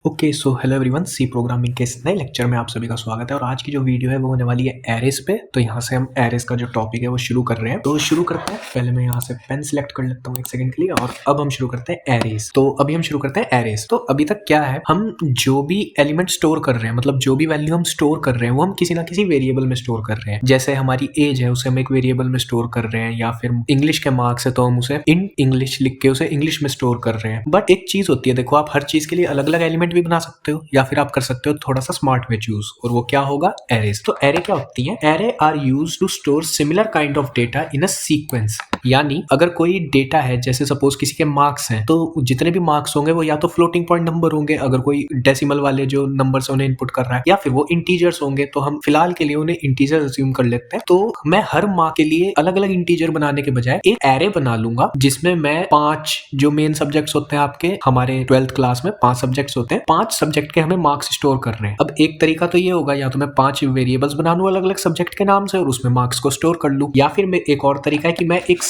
Okay so hello everyone, C programming के इस नए लेक्चर में आप सभी का स्वागत है। और आज की जो वीडियो है वो होने वाली है एरेस पे। तो यहाँ से हम एरेस का जो टॉपिक है वो शुरू कर रहे हैं। तो शुरू करते हैं। पहले मैं यहाँ से पेन सिलेक्ट कर लेता हूँ एक सेकंड के लिए। और अब हम शुरू करते हैं एरेस। तो अभी हम शुरू करते हैं एरेस। तो अभी तक क्या है, हम जो भी एलिमेंट स्टोर कर रहे हैं, मतलब जो भी वैल्यू हम स्टोर कर रहे हैं वो हम किसी ना किसी वेरिएबल में स्टोर कर रहे हैं। जैसे हमारी एज है, उसे हम एक वेरिएबल में स्टोर कर रहे हैं, या फिर इंग्लिश के मार्क्स है तो हम उसे इन इंग्लिश लिख के उसे इंग्लिश में स्टोर कर रहे हैं। बट एक चीज होती है, देखो आप हर चीज के लिए अलग अलग एलिमेंट भी बना सकते हो, या फिर आप कर सकते हो थोड़ा सा स्मार्ट वे चूज, और वो क्या होगा, एरेस। तो एरे क्या होती है? Array are used to store similar kind of data in a sequence. यानी अगर कोई डेटा है, जैसे सपोज किसी के मार्क्स हैं, तो जितने भी मार्क्स होंगे वो या तो फ्लोटिंग पॉइंट नंबर होंगे, अगर कोई डेसिमल वाले जो नंबर्स उन्हें इनपुट कर रहा है, या फिर वो इंटीजर्स होंगे। तो हम फिलहाल के लिए उन्हें इंटीजर अज्यूम कर लेते हैं। तो मैं हर मार्क के लिए अलग अलग इंटीजर बनाने के बजाय एक एरे बना लूंगा, जिसमें मैं 5 जो मेन सब्जेक्ट्स होते हैं आपके, हमारे 12th क्लास में 5 सब्जेक्ट्स होते हैं, 5 सब्जेक्ट के हमें मार्क्स स्टोर कर रहे हैं। अब एक तरीका तो ये होगा, या तो मैं 5 वेरिएबल्स बना लूं अलग अलग सब्जेक्ट के नाम से और उसमें मार्क्स को स्टोर कर लूं, या फिर मैं एक और तरीका है कि मैं एक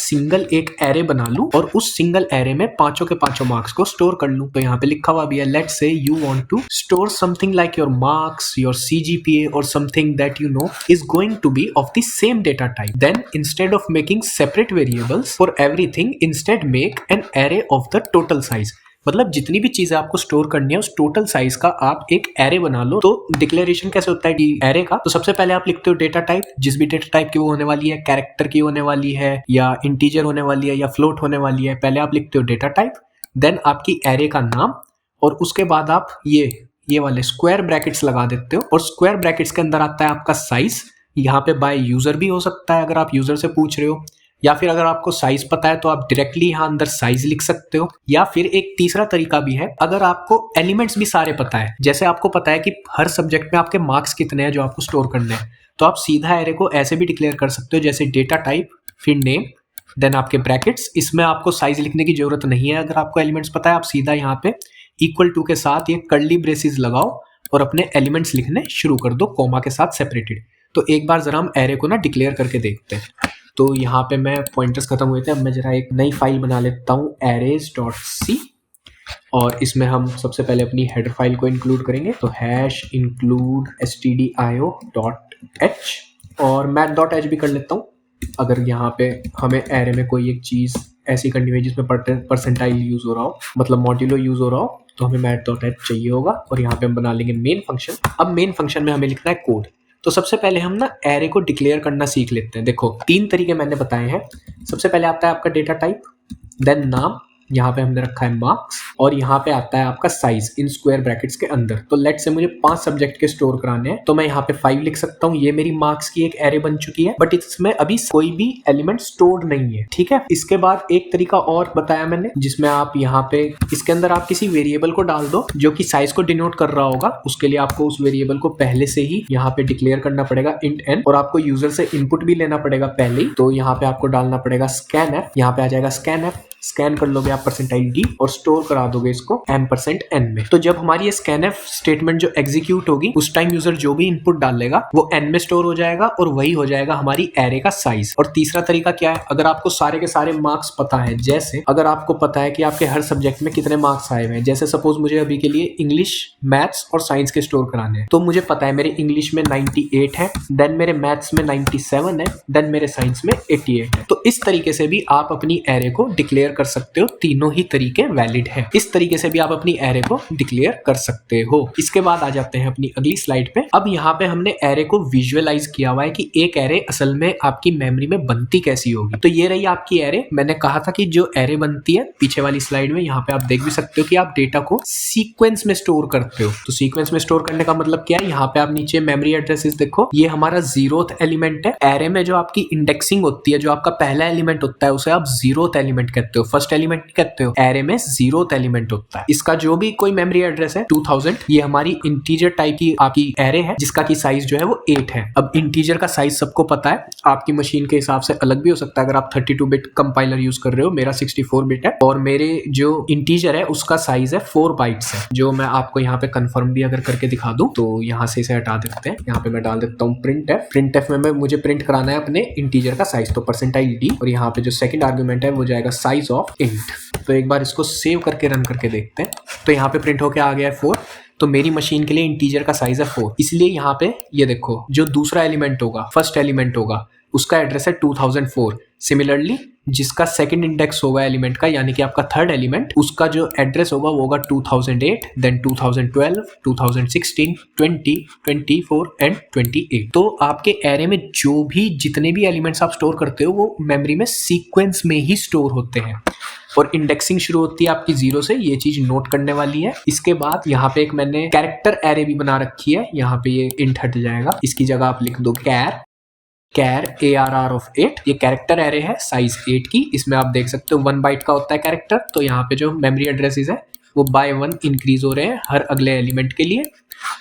एरे बना लूं और उस सिंगल एरे में पांचों के पांचों मार्क्स को स्टोर कर लूं। तो यहाँ पे लिखा हुआ भी है, let's say you want to store something like your marks, your CGPA और something that you know is going to be of the same data type. Then instead of making separate variables for everything, instead make an array of the total size. मतलब जितनी भी चीजें आपको store करनी है उस total size का आप एक एरे बना लो। तो डिक्लेरेशन कैसे होता है कि एरे का, तो सबसे पहले आप लिखते हो डेटा टाइप, जिस भी डेटा टाइप की वो होने वाली है, कैरेक्टर की होने वाली है, या इंटीजर होने वाली है, या फ्लोट होने वाली है। पहले आप लिखते हो डेटा टाइप, देन आपकी एरे का नाम, और उसके बाद आप ये वाले स्क्वायर ब्रैकेट्स लगा देते हो, और स्क्वायर ब्रैकेट्स के अंदर आता है आपका साइज। यहाँ पे बाय यूजर भी हो सकता है अगर आप यूजर से पूछ रहे हो, या फिर अगर आपको साइज पता है तो आप डायरेक्टली यहाँ अंदर साइज लिख सकते हो। या फिर एक तीसरा तरीका भी है, अगर आपको एलिमेंट्स भी सारे पता है, जैसे आपको पता है कि हर सब्जेक्ट में आपके मार्क्स कितने हैं जो आपको स्टोर करने हैं, तो आप सीधा एरे को ऐसे भी डिक्लेयर कर सकते हो, जैसे डेटा टाइप फिर नेम देन आपके ब्रैकेट्स। इसमें आपको साइज लिखने की जरूरत नहीं है, अगर आपको एलिमेंट्स पता है। आप सीधा यहाँ पे इक्वल टू के साथ ये कर्ली ब्रेसेस लगाओ और अपने एलिमेंट्स लिखने शुरू कर दो, कॉमा के साथ सेपरेटेड। तो एक बार जरा हम एरे को ना डिक्लेयर करके देखते हैं। तो यहाँ पे मैं पॉइंटर्स खत्म हुए थे, अब मैं जरा एक नई फाइल बना लेता हूँ, arrays.c, और इसमें हम सबसे पहले अपनी हेडर फाइल को इंक्लूड करेंगे। तो #include stdio.h, और math.h भी कर लेता हूँ, अगर यहाँ पे हमें एरे में कोई एक चीज ऐसी करनी है जिसमें परसेंटाइल यूज हो रहा हो, मतलब मॉड्यूलो यूज हो रहा हो, तो हमें math.h चाहिए होगा। और यहाँ पे हम बना लेंगे मेन फंक्शन। अब मेन फंक्शन में हमें लिखना है कोड। तो सबसे पहले हम ना एरे को डिक्लेयर करना सीख लेते हैं। देखो 3 तरीके मैंने बताए हैं। सबसे पहले आता है आपका डेटा टाइप, देन नाम, यहाँ पे हमने रखा है मार्क्स, और यहाँ पे आता है आपका साइज इन स्क्वायर ब्रैकेट्स के अंदर। तो लेट से मुझे 5 सब्जेक्ट के स्टोर कराने हैं, तो मैं यहाँ पे 5 लिख सकता हूँ। ये मेरी मार्क्स की एक एरे बन चुकी है, बट इसमें अभी कोई भी एलिमेंट स्टोर्ड नहीं है, ठीक है। इसके बाद एक तरीका और बताया मैंने, जिसमें आप यहाँ पे इसके अंदर आप किसी वेरिएबल को डाल दो जो कि साइज को डिनोट कर रहा होगा। उसके लिए आपको उस वेरिएबल को पहले से ही यहाँ पे डिक्लेयर करना पड़ेगा int n, और आपको यूजर से इनपुट भी लेना पड़ेगा पहले ही। तो यहाँ पे आपको डालना पड़ेगा scanf, यहाँ पे आ जाएगा scanf, स्कैन कर लोगे आप %d और स्टोर करा दोगे इसको %n में। तो जब हमारी ये scanf स्टेटमेंट जो एग्जीक्यूट होगी, उस टाइम यूजर जो भी इनपुट डालेगा वो n में स्टोर हो जाएगा, और वही हो जाएगा हमारी एरे का साइज। और तीसरा तरीका क्या है, अगर आपको सारे के सारे मार्क्स पता है, जैसे अगर आपको पता है कि आपके हर सब्जेक्ट में कितने मार्क्स आए हुए हैं, जैसे सपोज मुझे अभी के लिए इंग्लिश, मैथ्स और साइंस के स्टोर कराने हैं, तो मुझे पता है मेरे इंग्लिश में 98 है, देन मेरे मैथ्स में 97 है, देन मेरे साइंस में 88 है। तो इस तरीके से भी आप अपनी एरे को डिक्लेयर कर सकते हो। तीनों ही तरीके वैलिड हैं। इस तरीके से भी आप अपनी एरे को डिक्लेयर कर सकते हो। इसके बाद आ जाते हैं अपनी अगली स्लाइड पे। अब यहाँ पे हमने एरे को विजुअलाइज किया हुआ है कि एक एरे असल में आपकी मेमोरी में बनती कैसी होगी। तो ये रही आपकी एरे। मैंने कहा था कि जो एरे बनती है पीछे वाली स्लाइड में, यहाँ पे आप देख भी सकते हो कि आप डेटा को सीक्वेंस में स्टोर करते हो। तो सीक्वेंस में स्टोर करने का मतलब क्या है, यहाँ पे आप नीचे मेमोरी एड्रेसेस देखो, ये हमारा 0th एलिमेंट है। एरे में जो आपकी इंडेक्सिंग होती है, जो आपका पहला एलिमेंट होता है, उसे आप 0th एलिमेंट कहते हो, फर्स्ट एलिमेंट कहते हो। एरे में 0th एलिमेंट होता है। इसका जो भी कोई मेमोरी एड्रेस है 2000, ये हमारी इंटीजर टाइप की आपकी एरे है, जिसका की साइज जो है वो 8 है। अब इंटीजर का साइज सबको पता है, आपकी मशीन के हिसाब से अलग भी हो सकता है। अगर आप 32 बिट कंपाइलर यूज कर रहे हो, मेरा 64 बिट है, और मेरे जो इंटीजर है उसका साइज है 4 बाइट्स है, जो मैं आपको यहाँ पे कंफर्म भी अगर करके दिखा दूं, तो यहाँ से इसे हटा देते हैं। यहाँ पे मैं डाल देता हूँ printf में मुझे प्रिंट कराना है अपने इंटीजर का साइज, तो %d, और यहाँ पे जो सेकंड आर्गुमेंट है वो जाएगा साइज ऑफ इंट। तो एक बार इसको सेव करके रन करके देखते हैं। तो यहाँ पे प्रिंट होके आ गया है 4। तो मेरी मशीन के लिए इंटीजर का साइज है 4, इसलिए यहाँ पे ये देखो जो दूसरा एलिमेंट होगा, फर्स्ट एलिमेंट होगा, उसका एड्रेस है 2004। सिमिलरली जिसका सेकंड इंडेक्स होगा एलिमेंट का, यानी कि आपका थर्ड एलिमेंट, उसका जो एड्रेस होगा वो होगा 2008, देन 2012, 2016, 20, 24 एंड 28। तो आपके एरे में जो भी जितने भी एलिमेंट्स आप स्टोर करते हो वो मेमोरी में सीक्वेंस में ही स्टोर होते हैं और इंडेक्सिंग शुरू होती है आपकी 0 से। ये चीज नोट करने वाली है। इसके बाद यहाँ पे एक मैंने कैरेक्टर एरे भी बना रखी है, यहाँ पे ये इंट हट जाएगा, इसकी जगह आप लिख दो कैर ARR ऑफ 8। ये कैरेक्टर एरे है साइज 8 की। इसमें आप देख सकते हो 1 बाइट का होता है कैरेक्टर। तो यहाँ पे जो मेमोरी एड्रेसेस है वो बाय 1 इंक्रीज हो रहे हैं हर अगले एलिमेंट के लिए,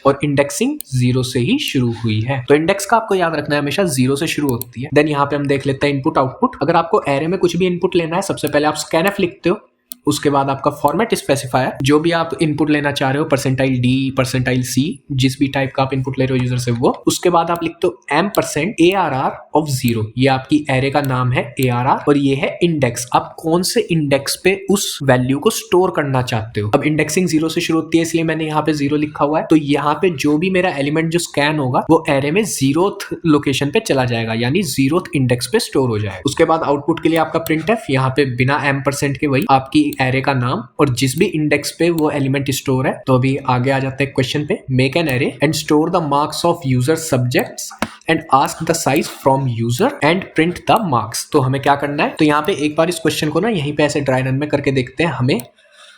और इंडेक्सिंग 0 से ही शुरू हुई है। तो इंडेक्स का आपको याद रखना है हमेशा 0 से शुरू होती है। देन यहाँ पे हम देख लेते हैं इनपुट आउटपुट। अगर आपको एरे में कुछ भी इनपुट लेना है, सबसे पहले आप स्कैनफ लिखते हो, उसके बाद आपका फॉर्मेट स्पेसिफायर, जो भी आप इनपुट लेना चाह रहे हो, %d, %c, जिस भी टाइप का आप इनपुट ले रहे हो यूजर से वो। उसके बाद आप लिखते हो %ARR ऑफ 0। ये आपकी एरे का नाम है ARR और ये है इंडेक्स। आप कौन से इंडेक्स पे उस वैल्यू को स्टोर करना चाहते हो। अब इंडेक्सिंग 0 से शुरू होती है, इसलिए मैंने यहाँ पे 0 लिखा हुआ है। तो यहाँ पे जो भी मेरा एलिमेंट जो स्कैन होगा वो एरे में 0th लोकेशन पे चला जाएगा, यानी 0th इंडेक्स पे स्टोर हो जाएगा। उसके बाद आउटपुट के लिए आपका printf, यहाँ पे बिना %के वही आपकी एरे का नाम और जिस भी इंडेक्स पे वो एलिमेंट स्टोर है। तो अभी आगे आ जाते हैं क्वेश्चन पे। Make an array and store the marks of user subjects and ask the size from user and print the marks. तो हमें क्या करना है, तो यहाँ पे एक बार इस क्वेश्चन को ना यहीं पे ऐसे ड्राई रन में करके देखते हैं। हमें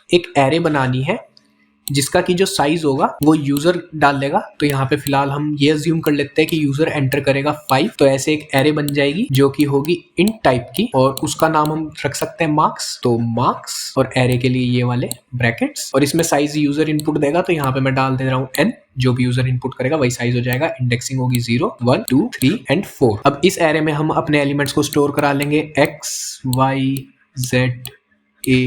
एक एरे बनानी है जिसका की जो साइज होगा वो यूजर डाल लेगा। तो यहाँ पे फिलहाल हम ये अज्यूम कर लेते हैं कि यूजर एंटर करेगा 5। तो ऐसे एक एरे बन जाएगी जो कि होगी इंट टाइप की, और उसका नाम हम रख सकते हैं मार्क्स। तो मार्क्स और एरे के लिए ये वाले ब्रैकेट्स, और इसमें साइज यूजर इनपुट देगा। तो यहाँ पे मैं डाल दे रहा हूँ n, जो भी यूजर इनपुट करेगा वही साइज हो जाएगा। इंडेक्सिंग होगी 0, 1, 2, 3 एंड 4। अब इस एरे में हम अपने एलिमेंट्स को स्टोर करा लेंगे x, y, z, A,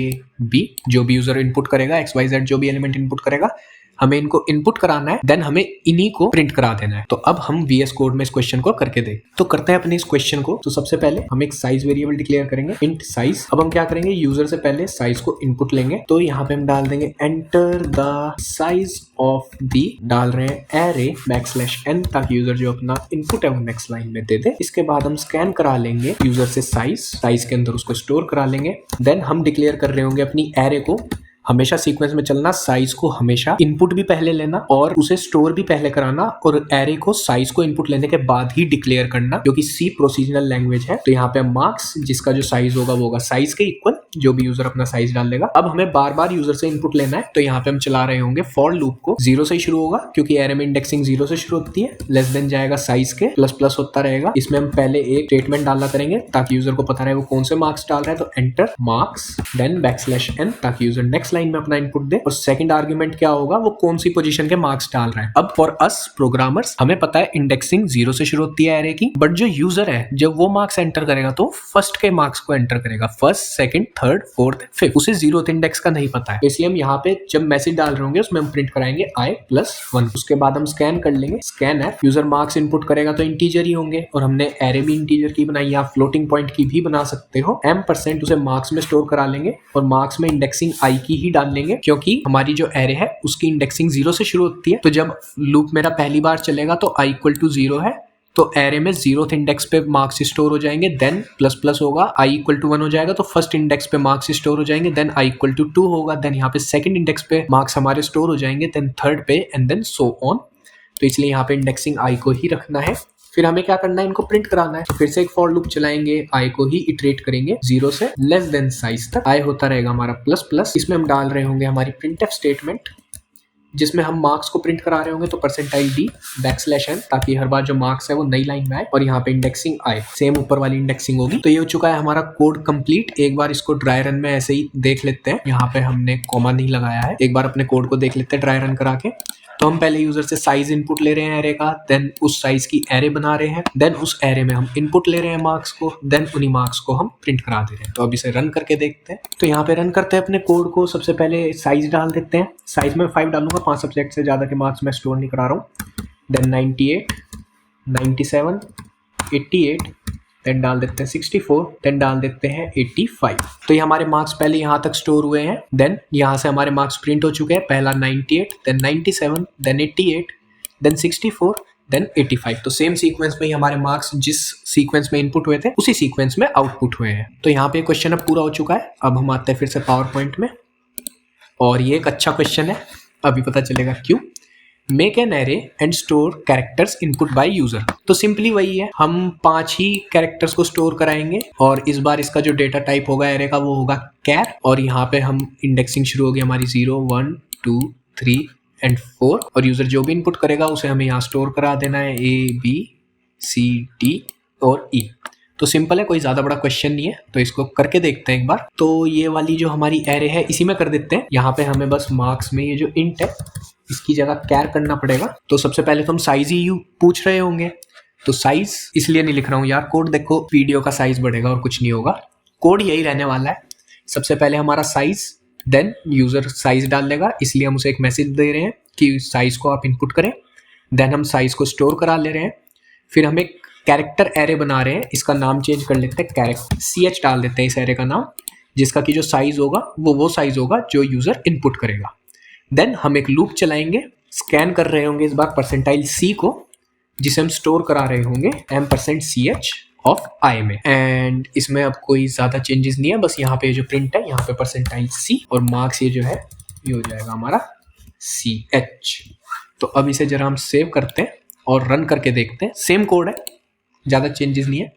B, जो भी यूजर इनपुट करेगा, x, y, z जो भी एलिमेंट इनपुट करेगा, हमें इनको इनपुट कराना है। देन हमें इन्हीं को प्रिंट करा देना है। तो अब हम VS कोड में इस क्वेश्चन को करके दें। तो करते हैं अपने इस क्वेश्चन को। तो सबसे पहले हम एक साइज वेरिएबल डिक्लेयर करेंगे, इंट साइज। अब हम क्या करेंगे, यूजर से पहले साइज को इनपुट लेंगे। तो यहाँ पे हम डाल देंगे enter the size of the, डाल रहे हैं एरे \n, ताकि यूजर जो अपना इनपुट है वो नेक्स्ट लाइन में दे दे। इसके बाद हम स्कैन करा लेंगे यूजर से साइज के अंदर उसको स्टोर करा लेंगे। देन हम डिक्लेयर कर रहे होंगे अपनी एरे को। हमेशा सीक्वेंस में चलना, साइज को हमेशा इनपुट भी पहले लेना और उसे स्टोर भी पहले कराना, और एरे को साइज को इनपुट लेने के बाद ही डिक्लेयर करना, जो कि C प्रोसीजरल लैंग्वेज है। तो यहाँ पे मार्क्स, जिसका जो साइज होगा वो होगा साइज के इक्वल, जो भी यूजर अपना साइज डाल लेगा। अब हमें बार बार यूजर से इनपुट लेना है। तो यहाँ पे हम चला रहे होंगे फॉर लूप को। 0 से ही शुरू होगा क्योंकि एरे में इंडेक्सिंग 0 से शुरू होती है। लेस देन जाएगा साइज के, प्लस होता रहेगा। इसमें हम पहले एक स्टेटमेंट डालना करेंगे ताकि यूजर को पता रहे वो कौन से मार्क्स डाल रहा है। तो एंटर मार्क्स, देन \n, ताकि यूजर नेक्स्ट लाइन में अपना इनपुट दे। और सेकंड आर्गुमेंट क्या होगा, वो कौन सी पोजीशन के मार्क्स डाल रहा है। अब फॉर अस प्रोग्रामर्स हमें पता है इंडेक्सिंग 0 से शुरू होती है एरे की, बट जो यूजर है जब वो मार्क्स एंटर करेगा तो फर्स्ट के मार्क्स को एंटर करेगा, first, second, third, fourth, fifth. उसे 0th इंडेक्स का नहीं पता है। तो इसलिए हम यहाँ पे जब मैसेज डाल रहे होंगे उसमें हम प्रिंट कराएंगे i+1। उसके बाद हम स्कैन कर लेंगे, स्कैन है, यूजर मार्क्स इनपुट करेगा तो इंटीजर ही होंगे, और हमने एरे भी इंटीजर की बनाई, या फ्लोटिंग पॉइंट की भी बना सकते हो। m% उसे मार्क्स में स्टोर करा लेंगे और मार्क्स में इंडेक्सिंग i की ही डाल लेंगे, क्योंकि हमारी जो एरे है उसकी इंडेक्सिंग 0 से शुरू होती है। तो जब लूप मेरा पहली बार चलेगा तो i = 0 है, तो एरे में 0th इंडेक्स पे मार्क्स स्टोर हो जाएंगे। देन प्लस होगा, i = 1 हो जाएगा, तो फर्स्ट इंडेक्स पे मार्क्स स्टोर हो जाएंगे। देन i = 2 होगा, देन यहाँ पे सेकंड इंडेक्स पे मार्क्स हमारे स्टोर हो जाएंगे, देन थर्ड पे, एंड देन सो ऑन। तो इसलिए यहाँ पे इंडेक्सिंग i को ही रखना है। फिर हमें क्या करना है, इनको प्रिंट कराना है। तो फिर से एक फॉर लूप चलाएंगे, i को ही इटरेट करेंगे 0 से लेस देन साइज तक। i होता रहेगा हमारा प्लस। इसमें हम डाल रहे होंगे हमारी printf स्टेटमेंट, जिसमें हम मार्क्स को प्रिंट करा रहे होंगे। तो %d \n, ताकि हर बार जो मार्क्स है वो नई लाइन में आए, और यहाँ पे इंडेक्सिंग आए, सेम ऊपर वाली इंडेक्सिंग होगी। तो ये हो चुका है हमारा कोड कंप्लीट। एक बार इसको ड्राई रन में ऐसे ही देख लेते हैं। यहाँ पे हमने कॉमा नहीं लगाया है। एक बार अपने कोड को देख लेते हैं ड्राई रन करा के। तो हम पहले यूजर से साइज इनपुट ले रहे हैं एरे का, देन उस साइज की एरे बना रहे हैं, देन उस एरे में हम इनपुट ले रहे हैं मार्क्स को, देन उन्हीं मार्क्स को हम प्रिंट करा दे रहे हैं। तो अब इसे रन करके देखते हैं। तो यहाँ पे रन करते हैं अपने कोड को। सबसे पहले साइज डाल देते हैं। साइज में 5 डालूंगा, 5 सब्जेक्ट से ज्यादा के मार्क्स मैं स्टोर नहीं करा रहा हूँ। देन 98, 97, 88, देन डाल देते हैं 64, देन डाल देते हैं 85। तो ये हमारे मार्क्स पहले यहाँ तक स्टोर हुए हैं। देन यहाँ से हमारे मार्क्स प्रिंट हो चुके हैं। पहला 98, देन 97, देन 88, देन 64, देन 85। तो सेम सीक्वेंस में ही हमारे मार्क्स जिस सीक्वेंस में इनपुट हुए थे उसी सीक्वेंस में आउटपुट हुए हैं। तो यहाँ पे क्वेश्चन अब पूरा हो चुका है। अब हम आते हैं फिर से पावर पॉइंट में, और ये एक अच्छा क्वेश्चन है, अभी पता चलेगा क्यों। Make an array and store characters input by user. तो सिंपली वही है, हम 5 ही कैरेक्टर्स को स्टोर कराएंगे और इस बार इसका जो डेटा टाइप होगा एरे का वो होगा कैर। और यहाँ पे हम इंडेक्सिंग शुरू होगी हमारी 0, 1, 2, 3 एंड 4, और यूजर जो भी इनपुट करेगा उसे हमें यहाँ स्टोर करा देना है A, B, C, D और E। तो सिंपल है, कोई ज़्यादा बड़ा क्वेश्चन नहीं है। तो इसको करके देखते हैं एक बार। तो ये वाली जो हमारी एरे है इसी में कर देते हैं। यहाँ पे हमें बस मार्क्स में ये जो इंट है इसकी जगह कैर करना पड़ेगा। तो सबसे पहले तो हम साइज ही पूछ रहे होंगे, तो साइज इसलिए नहीं लिख रहा हूँ यार, कोड देखो वीडियो का साइज बढ़ेगा और कुछ नहीं होगा, कोड यही रहने वाला है। सबसे पहले हमारा साइज, देन यूजर साइज डाल लेगा, इसलिए हम उसे एक मैसेज दे रहे हैं कि साइज को आप इनपुट करें। देन हम साइज को स्टोर करा ले रहे हैं। फिर हम एक कैरेक्टर एरे बना रहे हैं, इसका नाम चेंज कर लेते हैं, कैरेक्टर CH डाल देते हैं इस एरे का नाम, जिसका कि जो साइज होगा वो साइज होगा जो यूजर इनपुट करेगा। देन हम एक लूप चलाएंगे, स्कैन कर रहे होंगे इस बार %C को, जिसे हम स्टोर करा रहे होंगे %CH ऑफ I में। एंड इसमें अब कोई ज़्यादा चेंजेस नहीं है, बस यहाँ पे जो प्रिंट है यहाँ पे %C और मार्क्स ये जो है ये हो जाएगा हमारा CH। तो अब इसे जरा हम सेव करते हैं और रन करके देखते हैं। सेम कोड है, ज़्यादा चेंजेस नहीं है।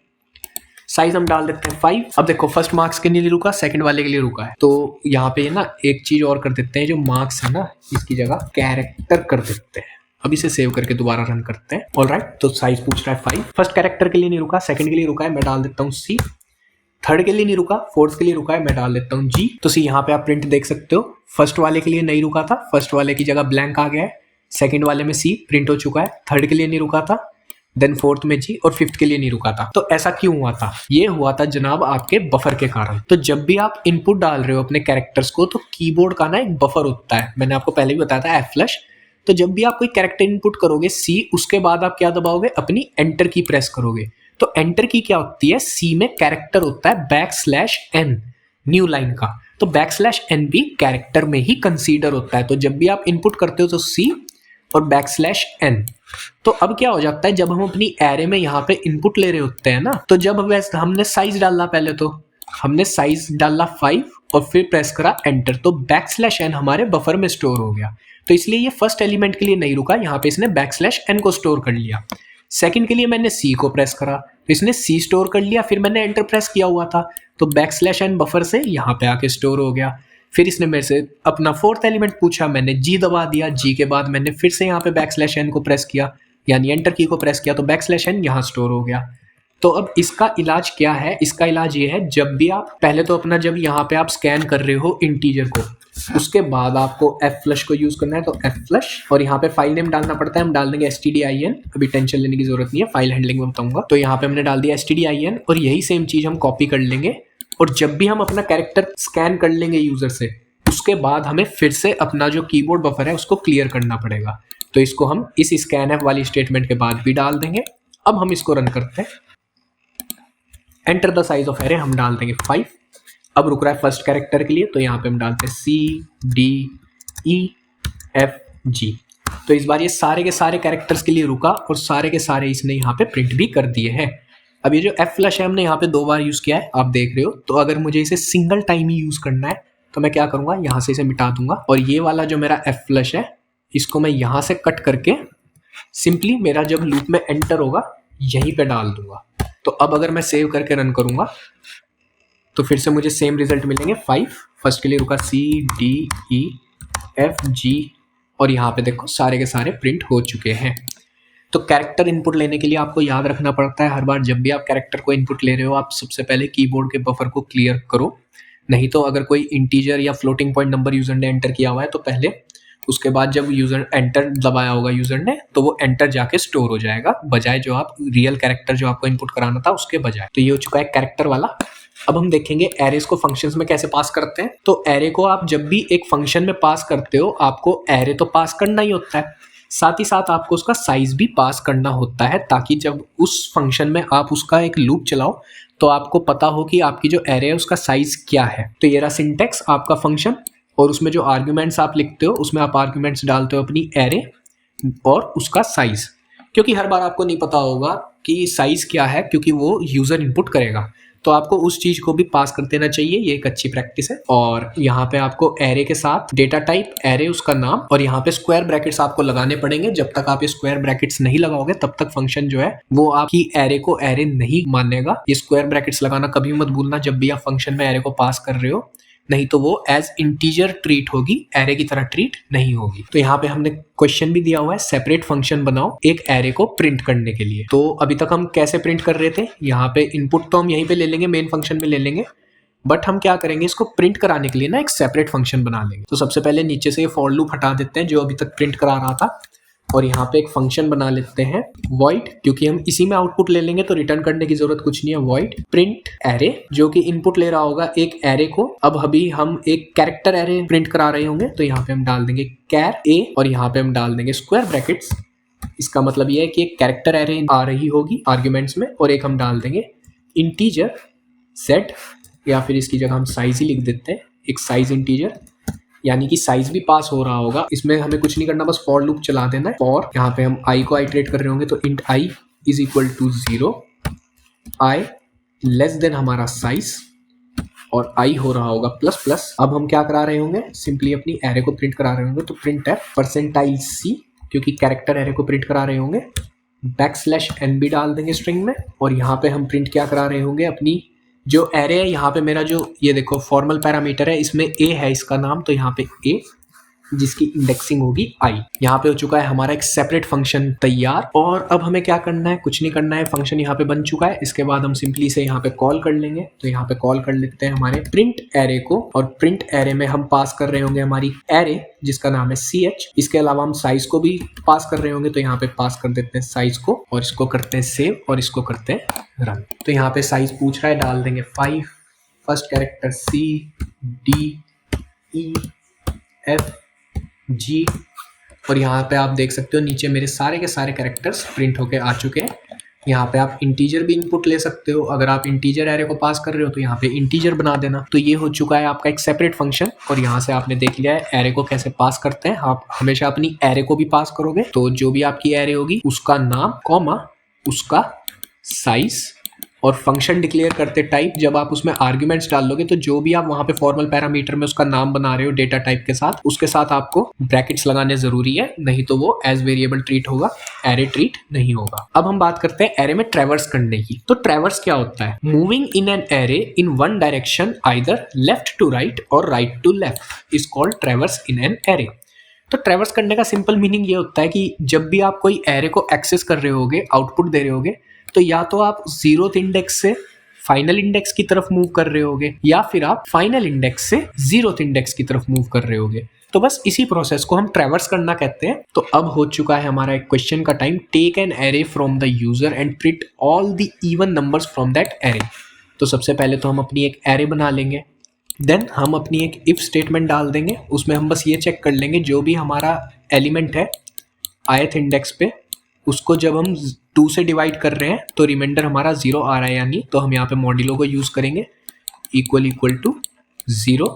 साइज हम डाल देते हैं 5। अब देखो फर्स्ट मार्क्स के लिए रुका, सेकंड वाले के लिए रुका है, तो यहाँ पे ना एक चीज और कर देते हैं, जो मार्क्स है ना इसकी जगह कैरेक्टर कर देते हैं। अब इसे सेव करके दोबारा रन करते हैं। ऑलराइट, तो साइज पूछ रहा है 5। फर्स्ट कैरेक्टर के लिए नहीं रुका, सेकंड के लिए रुका है, मैं डाल देता हूँ C। थर्ड के लिए नहीं रुका, फोर्थ के लिए रुका है, मैं डाल देता हूँ G। तो यहाँ पे आप प्रिंट देख सकते हो, फर्स्ट वाले के लिए नहीं रुका था, फर्स्ट वाले की जगह ब्लैंक आ गया है। सेकंड वाले में C प्रिंट हो चुका है, थर्ड के लिए नहीं रुका था, देन फोर्थ में G और फिफ्थ के लिए नहीं रुका था। तो ऐसा क्यों हुआ था? ये हुआ था जनाब आपके बफर के कारण। तो जब भी आप इनपुट डाल रहे हो अपने कैरेक्टर्स को, तो कीबोर्ड का ना एक बफर होता है, मैंने आपको पहले भी बताया था F फ्लश। तो जब भी आप कोई कैरेक्टर इनपुट करोगे C, उसके बाद आप क्या दबाओगे? अपनी एंटर की प्रेस करोगे। तो एंटर की क्या होती है? C में कैरेक्टर होता है \n न्यू लाइन का, तो \n भी कैरेक्टर में ही कंसीडर होता है। तो जब भी आप इनपुट करते हो तो C और \n। तो अब क्या हो जाता है, जब हम अपनी एरे में यहाँ पे इनपुट ले रहे होते हैं ना, तो जब हमने साइज डाला, पहले तो हमने साइज डाला 5 और फिर प्रेस करा एंटर, तो \n हमारे बफर में स्टोर हो गया। तो इसलिए ये फर्स्ट एलिमेंट के लिए नहीं रुका, यहाँ पे इसने \n को स्टोर कर लिया। सेकंड के लिए मैंने C को प्रेस करा, तो इसने C स्टोर कर लिया, फिर मैंने एंटर प्रेस किया हुआ था, तो \n बफर से यहाँ पे आके स्टोर हो गया। फिर इसने मेरे से अपना फोर्थ एलिमेंट पूछा, मैंने G दबा दिया, G के बाद मैंने फिर से यहाँ पे \n को प्रेस किया, यानी एंटर की को प्रेस किया, तो \n यहाँ स्टोर हो गया। तो अब इसका इलाज क्या है? इसका इलाज ये है, जब भी आप पहले तो अपना जब यहाँ पे आप स्कैन कर रहे हो इंटीजर को, उसके बाद आपको F फ्लश को यूज करना है, तो F फ्लश, और यहाँ पे फाइल नेम डालना पड़ता है, हम डाल देंगे stdin। अभी टेंशन लेने की जरूरत नहीं है, फाइल हैंडलिंग में बताऊंगा। तो यहाँ पे हमने डाल दिया stdin और यही सेम चीज हम कॉपी कर लेंगे, और जब भी हम अपना कैरेक्टर स्कैन कर लेंगे यूजर से, उसके बाद हमें फिर से अपना जो कीबोर्ड बफर है उसको क्लियर करना पड़ेगा। तो इसको हम इस scanf वाली स्टेटमेंट के बाद भी डाल देंगे। अब हम इसको रन करते हैं। Enter the size of array हम डाल देंगे 5। अब रुक रहा है फर्स्ट कैरेक्टर के लिए, तो यहाँ पे हम डालते हैं C D E F G। तो इस बार ये सारे के सारे कैरेक्टर्स के लिए रुका और सारे के सारे इसने यहाँ पे प्रिंट भी कर दिए हैं। अब ये जो F फ्लश है हमने यहाँ पे 2 बार यूज किया है, आप देख रहे हो। तो अगर मुझे इसे सिंगल टाइम ही यूज करना है तो मैं क्या करूंगा, यहाँ से इसे मिटा दूंगा, और ये वाला जो मेरा F फ्लश है इसको मैं यहाँ से कट करके सिंपली मेरा जब लूप में एंटर होगा यहीं पे डाल दूंगा। तो अब अगर मैं सेव करके रन करूंगा तो फिर से मुझे सेम रिजल्ट मिलेंगे 5। फर्स्ट के लिए रुका C D E F G और यहाँ पे देखो सारे के सारे प्रिंट हो चुके हैं। तो कैरेक्टर इनपुट लेने के लिए आपको याद रखना पड़ता है, हर बार जब भी आप कैरेक्टर को इनपुट ले रहे हो आप सबसे पहले कीबोर्ड के बफर को क्लियर करो। नहीं तो अगर कोई इंटीजर या फ्लोटिंग पॉइंट नंबर यूजर ने एंटर किया हुआ है तो पहले, उसके बाद जब यूजर एंटर दबाया होगा यूजर ने, तो वो एंटर जाके स्टोर हो जाएगा, बजाय जो आप रियल कैरेक्टर जो आपको इनपुट कराना था उसके बजाय। तो ये हो चुका है कैरेक्टर वाला। अब हम देखेंगे एरेस को फंक्शंस में कैसे पास करते हैं। तो एरे को आप जब भी एक फंक्शन में पास करते हो, आपको एरे तो पास करना ही होता है, साथ ही साथ आपको उसका साइज भी पास करना होता है, ताकि जब उस फंक्शन में आप उसका एक लूप चलाओ तो आपको पता हो कि आपकी जो एरे है उसका साइज क्या है। तो ये रहा सिंटेक्स आपका फंक्शन, और उसमें जो आर्ग्यूमेंट्स आप लिखते हो उसमें आप आर्ग्यूमेंट्स डालते हो अपनी एरे और उसका साइज, क्योंकि हर बार आपको नहीं पता होगा कि साइज क्या है, क्योंकि वो यूजर इनपुट करेगा, तो आपको उस चीज को भी पास कर देना चाहिए। ये एक अच्छी प्रैक्टिस है। और यहाँ पे आपको एरे के साथ डेटा टाइप, एरे उसका नाम, और यहाँ पे स्क्वायर ब्रैकेट्स आपको लगाने पड़ेंगे। जब तक आप ये स्क्वायर ब्रैकेट्स नहीं लगाओगे तब तक फंक्शन जो है वो आपकी एरे को एरे नहीं मानेगा। ये स्क्वायर ब्रैकेट्स लगाना कभी मत भूलना जब भी आप फंक्शन में एरे को पास कर रहे हो, नहीं तो वो एज इंटीजर ट्रीट होगी, एरे की तरह ट्रीट नहीं होगी। तो यहाँ पे हमने क्वेश्चन भी दिया हुआ है, सेपरेट फंक्शन बनाओ एक एरे को प्रिंट करने के लिए। तो अभी तक हम कैसे प्रिंट कर रहे थे, यहाँ पे इनपुट तो हम यहीं पे ले लेंगे, मेन फंक्शन में ले लेंगे, बट हम क्या करेंगे, इसको प्रिंट कराने के लिए ना एक सेपरेट फंक्शन बना लेंगे। तो सबसे पहले नीचे से ये फॉर लूप हटा देते हैं जो अभी तक प्रिंट करा रहा था, और यहाँ पे एक फंक्शन बना लेते हैं void, क्योंकि हम इसी में आउटपुट ले लेंगे तो रिटर्न करने की जरूरत कुछ नहीं है। void प्रिंट एरे, जो कि इनपुट ले रहा होगा एक एरे को। अब अभी हम एक कैरेक्टर एरे प्रिंट करा रहे होंगे, तो यहाँ पे हम डाल देंगे कैर ए, और यहाँ पे हम डाल देंगे स्क्वायर ब्रैकेट्स। इसका मतलब ये है कि एक कैरेक्टर एरे आ रही होगी आर्ग्यूमेंट्स में, और एक हम डाल देंगे इंटीजर सेट, या फिर इसकी जगह हम साइज ही लिख देते हैं, एक साइज इंटीजर, यानी कि साइज भी पास हो रहा होगा। इसमें हमें कुछ नहीं करना, बस फॉर लूप चला देना है। और यहाँ पे हम आई को आइटरेट कर रहे होंगे, तो int i is equal to 0, i less than हमारा साइज, और आई हो रहा होगा प्लस प्लस। अब हम क्या करा रहे होंगे, सिंपली अपनी एरे को प्रिंट करा रहे होंगे, तो प्रिंट है परसेंटाइल सी, क्योंकि कैरेक्टर एरे को प्रिंट करा रहे होंगे, बैकस्लैश एन भी डाल देंगे स्ट्रिंग में, और यहाँ पे हम प्रिंट क्या करा रहे होंगे, अपनी जो एरे है। यहाँ पे मेरा जो ये देखो फॉर्मल पैरामीटर है, इसमें ए है इसका नाम, तो यहाँ पे ए जिसकी इंडेक्सिंग होगी आई। यहाँ पे हो चुका है हमारा एक सेपरेट फंक्शन तैयार। और अब हमें क्या करना है, कुछ नहीं करना है, फंक्शन यहाँ पे बन चुका है। इसके बाद हम सिंपली से यहाँ पे कॉल कर लेंगे, तो यहाँ पे कॉल कर लेते हैं हमारे प्रिंट एरे को, और प्रिंट एरे में हम पास कर रहे होंगे हमारी एरे जिसका नाम है ch। इसके अलावा हम साइज को भी पास कर रहे होंगे, तो यहाँ पे पास कर देते हैं साइज को, और इसको करते हैं सेव, और इसको करते हैं रन। तो यहाँ पे साइज पूछ रहा है, डाल देंगे 5, first character C D E F G, और यहाँ पे आप देख सकते हो नीचे मेरे सारे के सारे कैरेक्टर्स प्रिंट होके आ चुके हैं। यहाँ पे आप इंटीजर भी इनपुट ले सकते हो, अगर आप इंटीजर एरे को पास कर रहे हो तो यहाँ पे इंटीजर बना देना। तो ये हो चुका है आपका एक सेपरेट फंक्शन, और यहाँ से आपने देख लिया है एरे को कैसे पास करते हैं। आप हमेशा अपनी एरे को भी पास करोगे, तो जो भी आपकी एरे होगी उसका नाम कॉमा उसका साइज, और फंक्शन डिक्लेयर करते टाइप, जब आप उसमें आर्ग्यूमेंट्स डाल लोगे तो जो भी आप वहां पे फॉर्मल पैरामीटर में उसका नाम बना रहे हो डेटा टाइप के साथ, उसके साथ आपको ब्रैकेट्स लगाने जरूरी है, नहीं तो वो एज वेरिएबल ट्रीट होगा, एरे ट्रीट नहीं होगा। अब हम बात करते हैं एरे में ट्रैवर्स करने की। तो ट्रैवर्स क्या होता है, moving in an array in one direction either left to right और right to left is called traverse in an array. तो ट्रैवर्स करने का सिंपल मीनिंग ये होता है कि जब भी आप कोई एरे को एक्सेस कर रहे होगे, आउटपुट दे रहे होगे, तो या तो आप 0th इंडेक्स से फाइनल इंडेक्स की तरफ मूव कर रहे होगे, या फिर आप फाइनल इंडेक्स से 0th इंडेक्स की तरफ मूव कर रहे होगे। तो बस इसी प्रोसेस को हम ट्रैवर्स करना कहते हैं। तो अब हो चुका है हमारा एक क्वेश्चन का time, take an array from the user and print all the even numbers from that array. तो सबसे पहले तो हम अपनी एक एरे बना लेंगे, देन हम अपनी एक इफ स्टेटमेंट डाल देंगे, उसमें हम बस ये चेक कर लेंगे जो भी हमारा एलिमेंट है ith इंडेक्स पे, उसको जब हम 2 से डिवाइड कर रहे हैं तो रिमाइंडर हमारा 0 आ रहा है, यानी तो हम यहाँ पे मॉड्यूलो को यूज करेंगे, इक्वल टू 0।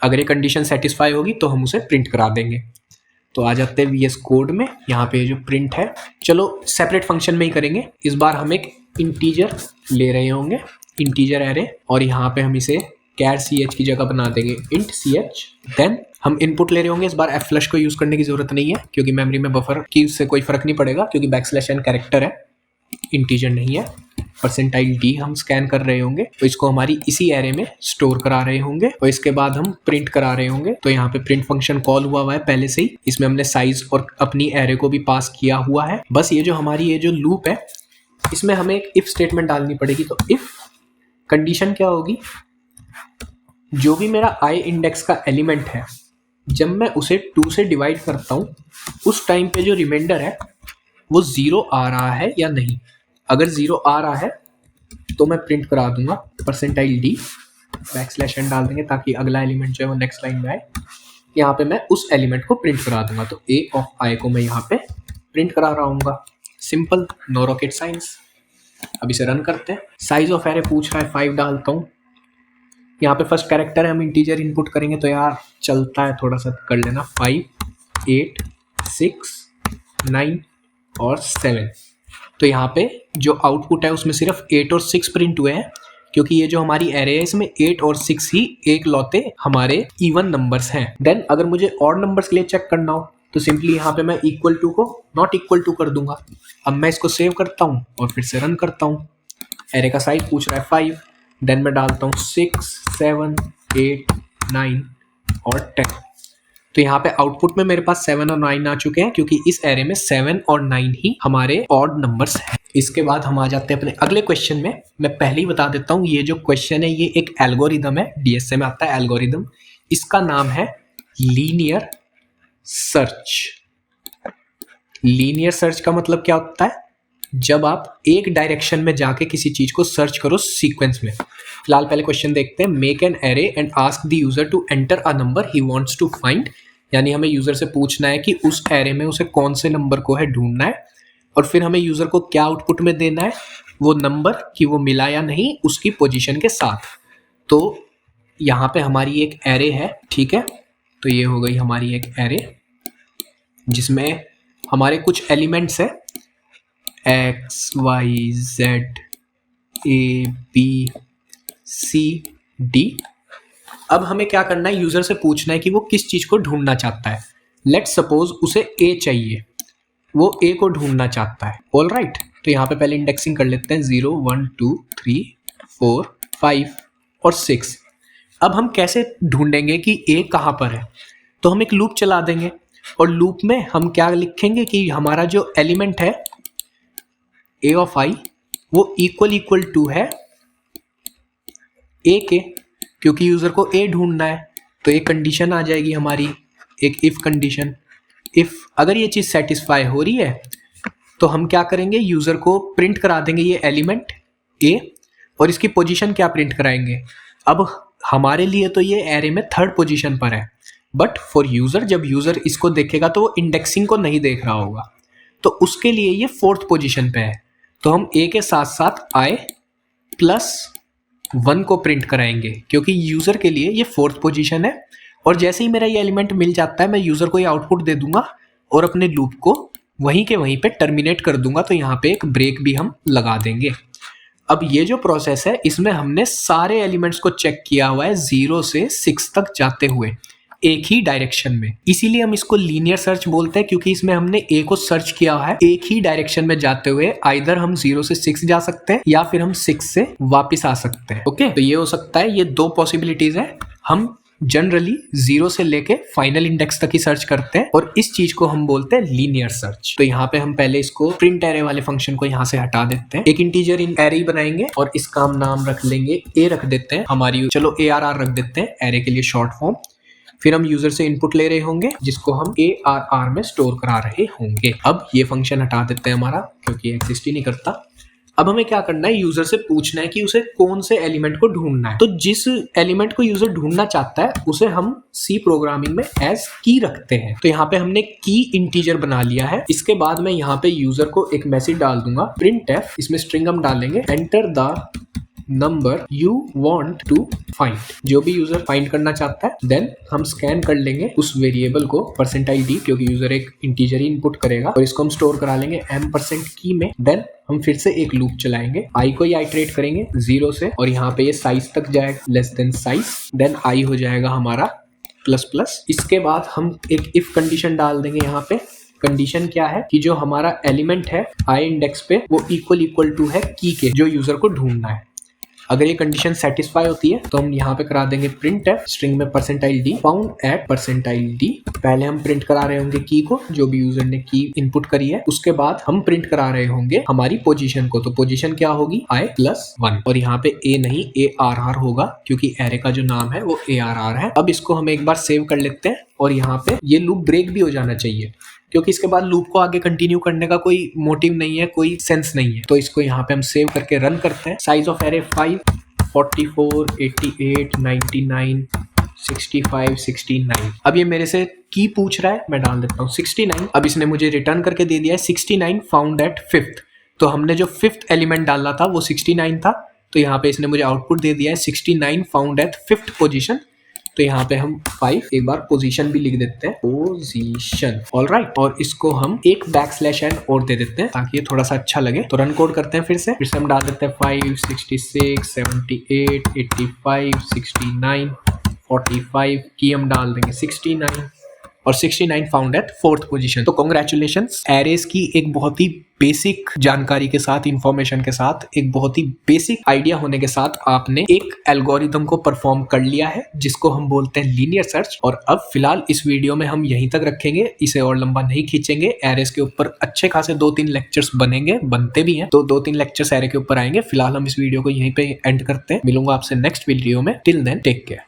अगर ये कंडीशन सेटिस्फाई होगी तो हम उसे प्रिंट करा देंगे। तो आ जाते हैं VS कोड में, यहाँ पे जो प्रिंट है, चलो सेपरेट फंक्शन में ही करेंगे। इस बार हम एक इंटीजर ले रहे होंगे, इंटीजर एरे, और यहाँ पे हम इसे कैर ch की जगह बना देंगे इंट ch। देन हम इनपुट ले रहे होंगे, इस बार f फ्लश को यूज करने की जरूरत नहीं है, क्योंकि मेमोरी में बफर की उससे कोई फर्क नहीं पड़ेगा, क्योंकि बैकस्लैश n कैरेक्टर है, इंटीजर नहीं है। परसेंटाइल d हम स्कैन कर रहे होंगे, तो इसको हमारी इसी एरे में स्टोर करा रहे होंगे, और इसके बाद हम प्रिंट करा रहे होंगे। तो यहाँ पे प्रिंट फंक्शन कॉल हुआ है पहले से ही, इसमें हमने साइज और अपनी एरे को भी पास किया हुआ है। बस ये जो हमारी ये जो लूप है, इसमें हमें एक इफ स्टेटमेंट डालनी पड़ेगी। तो इफ कंडीशन क्या होगी, जो भी मेरा i इंडेक्स का एलिमेंट है, जब मैं उसे 2 से डिवाइड करता हूँ, उस टाइम पे जो रिमाइंडर है वो 0 आ रहा है या नहीं। अगर 0 आ रहा है तो मैं प्रिंट करा दूंगा %d बैकस्लैश n डाल देंगे ताकि अगला एलिमेंट जो है वो नेक्स्ट लाइन में आए। यहाँ पे मैं उस एलिमेंट को प्रिंट करा दूंगा, तो a ऑफ i को मैं यहाँ पे प्रिंट करा रहा हूँ। Simple, no rocket science. अब इसे रन करते हैं। साइज ऑफ एरे पूछ रहा है, 5 डालता हूँ। यहाँ पे फर्स्ट कैरेक्टर है, हम इंटीजर इनपुट करेंगे तो यार चलता है, थोड़ा सा कर लेना। 5, 8, 6, 9 और 7। तो यहाँ पे जो आउटपुट है उसमें सिर्फ 8 और 6 प्रिंट हुए हैं, क्योंकि ये जो हमारी एरे है इसमें 8 और 6 ही एक लौते हमारे इवन नंबर्स हैं। देन अगर मुझे ऑड नंबर्स के लिए चेक करना हो तो सिंपली यहाँ पे मैं इक्वल टू को नॉट इक्वल टू कर दूंगा। अब मैं इसको सेव करता हूँ और फिर से रन करता हूँ। एरे का साइज पूछ रहा है 5, देन मैं डालता हूँ 6, 7, 8, 9 और 10। तो यहाँ पे आउटपुट में मेरे पास 7 और 9 आ चुके हैं, क्योंकि इस एरे में 7 और 9 ही हमारे ऑड नंबर्स हैं। इसके बाद हम आ जाते हैं अपने अगले क्वेश्चन में। मैं पहले ही बता देता हूँ, ये जो क्वेश्चन है ये एक एल्गोरिदम है, डीएसए में आता है एल्गोरिदम। इसका नाम है लीनियर सर्च। लीनियर सर्च का मतलब क्या होता है? जब आप एक डायरेक्शन में जाके किसी चीज को सर्च करो सीक्वेंस में। फिलहाल पहले क्वेश्चन देखते हैं। Make an array and ask the user to enter a number he wants to find. यानी हमें यूजर से पूछना है कि उस एरे में उसे कौन से नंबर को है ढूंढना है, और फिर हमें यूजर को क्या आउटपुट में देना है, वो नंबर कि वो मिला या नहीं उसकी पोजीशन के साथ। तो यहाँ पे हमारी एक एरे है, ठीक है। तो ये हो गई हमारी एक एरे जिसमें हमारे कुछ एलिमेंट्स है x, y, z, a, b, c, d। अब हमें क्या करना है, यूजर से पूछना है कि वो किस चीज को ढूंढना चाहता है। लेट्स सपोज उसे a चाहिए, वो a को ढूंढना चाहता है। ऑल राइट, तो यहाँ पे पहले इंडेक्सिंग कर लेते हैं 0, 1, 2, 3, 4, 5 और 6। अब हम कैसे ढूंढेंगे कि a कहाँ पर है? तो हम एक लूप चला देंगे और लूप में हम क्या लिखेंगे कि हमारा जो एलिमेंट है a ऑफ i वो इक्वल टू है a के, क्योंकि यूजर को a ढूंढना है। तो एक कंडीशन आ जाएगी हमारी, एक इफ कंडीशन। इफ अगर ये चीज सेटिस्फाई हो रही है तो हम क्या करेंगे, यूजर को प्रिंट करा देंगे ये एलिमेंट a, और इसकी पोजीशन क्या प्रिंट कराएंगे। अब हमारे लिए तो ये एरे में 3rd पोजीशन पर है, बट फॉर यूजर जब यूजर इसको देखेगा तो वो इंडेक्सिंग को नहीं देख रहा होगा, तो उसके लिए ये 4th पोजीशन पे है। तो हम a के साथ साथ i + 1 को प्रिंट कराएंगे, क्योंकि यूजर के लिए ये 4th पोजीशन है। और जैसे ही मेरा ये एलिमेंट मिल जाता है मैं यूजर को ये आउटपुट दे दूंगा और अपने लूप को वहीं के वहीं पे टर्मिनेट कर दूंगा। तो यहाँ पे एक ब्रेक भी हम लगा देंगे। अब ये जो प्रोसेस है इसमें हमने सारे एलिमेंट्स को चेक किया हुआ है 0 से 6 तक जाते हुए एक ही डायरेक्शन में। इसीलिए हम इसको लीनियर सर्च बोलते हैं, क्योंकि इसमें हमने a को सर्च किया हुआ है एक ही डायरेक्शन में जाते हुए। आइदर हम 0 से 6 जा सकते हैं या फिर हम 6 से वापस आ सकते हैं। ओके, तो ये हो सकता है, ये 2 पॉसिबिलिटीज है। हम जनरली 0 से लेके फाइनल इंडेक्स तक ही सर्च करते हैं और इस चीज को हम बोलते हैं लीनियर सर्च। तो यहाँ पे हम पहले इसको प्रिंट एरे वाले फंक्शन को यहाँ से हटा देते हैं। एक इंटीजर इन एरे बनाएंगे और इसका हम नाम रख लेंगे a, रख देते हैं हमारी, चलो ARR रख देते हैं एरे के लिए शॉर्ट फॉर्म। फिर हम यूजर से इनपुट ले रहे होंगे जिसको हम ARR में स्टोर करा रहे होंगे। अब ये फंक्शन हटा देते हैं हमारा, क्योंकि एग्जिस्ट ही नहीं करता। अब हमें क्या करना है, यूजर से पूछना है कि उसे कौन से एलिमेंट को ढूंढना है। तो जिस एलिमेंट को यूजर ढूंढना चाहता है उसे हम सी प्रोग्रामिंग में एज की रखते हैं। तो यहाँ पे हमने की इंटीजर बना लिया है। इसके बाद मैं यहाँ पे यूजर को एक मैसेज डाल दूंगा printf, इसमें स्ट्रिंग हम डालेंगे enter the number you want to find, जो भी यूजर फाइंड करना चाहता है। देन हम स्कैन कर लेंगे उस वेरिएबल को %d, क्योंकि यूजर एक इंटीजर ही इनपुट करेगा, और इसको हम स्टोर करा लेंगे % की में। देन हम फिर से एक लूप चलाएंगे, i को ही आइटरेट करेंगे 0 से, और यहाँ पे ये साइज तक जाएगा less than size. Then i हो जाएगा हमारा ++। इसके बाद हम एक इफ कंडीशन डाल देंगे। यहाँ पे कंडीशन क्या है कि जो हमारा एलिमेंट है i इंडेक्स पे वो इक्वल टू है की के, जो यूजर को ढूंढना है। अगर ये कंडीशन सेटिस्फाई होती है तो हम यहाँ पे करा देंगे printf स्ट्रिंग में %d फाउंड एट %d। पहले हम प्रिंट करा रहे होंगे की को, जो भी यूजर ने की इनपुट करी है। उसके बाद हम प्रिंट करा रहे होंगे हमारी पोजीशन को। तो पोजीशन क्या होगी i +1, और यहाँ पे a नहीं ARR होगा, क्योंकि एरे का जो नाम है वो ARR है। अब इसको हम एक बार सेव कर लेते हैं और यहाँ पे ये लूप ब्रेक भी हो जाना चाहिए, क्योंकि इसके बाद लूप को आगे कंटिन्यू करने का कोई मोटिव नहीं है, कोई सेंस नहीं है। तो इसको यहाँ पे हम सेव करके रन करते हैं। Size of array 5, 44, 88, 99, 65, 69। अब ये मेरे से की पूछ रहा है, मैं डाल देता हूँ 69। अब इसने मुझे रिटर्न करके दे दिया है 69 फाउंड एट 5th। तो हमने जो 5th एलिमेंट डाला था वो 69 था, तो यहाँ पे इसने मुझे आउटपुट दे दिया है 69 फाउंड एट 5th पोजीशन। तो यहाँ पे हम 5 एक बार पोजीशन भी लिख देते हैं, पोजीशन। ऑलराइट, और इसको हम एक \n और दे देते हैं ताकि ये थोड़ा सा अच्छा लगे। तो रन कोड करते हैं फिर से हम डाल देते हैं 5, 66, 78, 85, 69, 45 की हम डाल देंगे 69 और 69 फाउंड एट 4th पोजीशन। तो कॉन्ग्रेचुलेशंस, एरेज की एक बहुत ही बेसिक जानकारी के साथ, इंफॉर्मेशन के साथ, एक बहुत ही बेसिक आइडिया होने के साथ आपने एक एल्गोरिथम को परफॉर्म कर लिया है जिसको हम बोलते हैं लीनियर सर्च। और अब फिलहाल इस वीडियो में हम यहीं तक रखेंगे, इसे और लंबा नहीं खींचेंगे। एरेज के ऊपर अच्छे खासे 2-3 लेक्चर्स बनेंगे, बनते भी हैं, तो 2-3 लेक्चर्स एरे के ऊपर आएंगे। फिलहाल हम इस वीडियो को यहीं पे एंड करते हैं। मिलूंगा आपसे नेक्स्ट वीडियो में। Till then take care.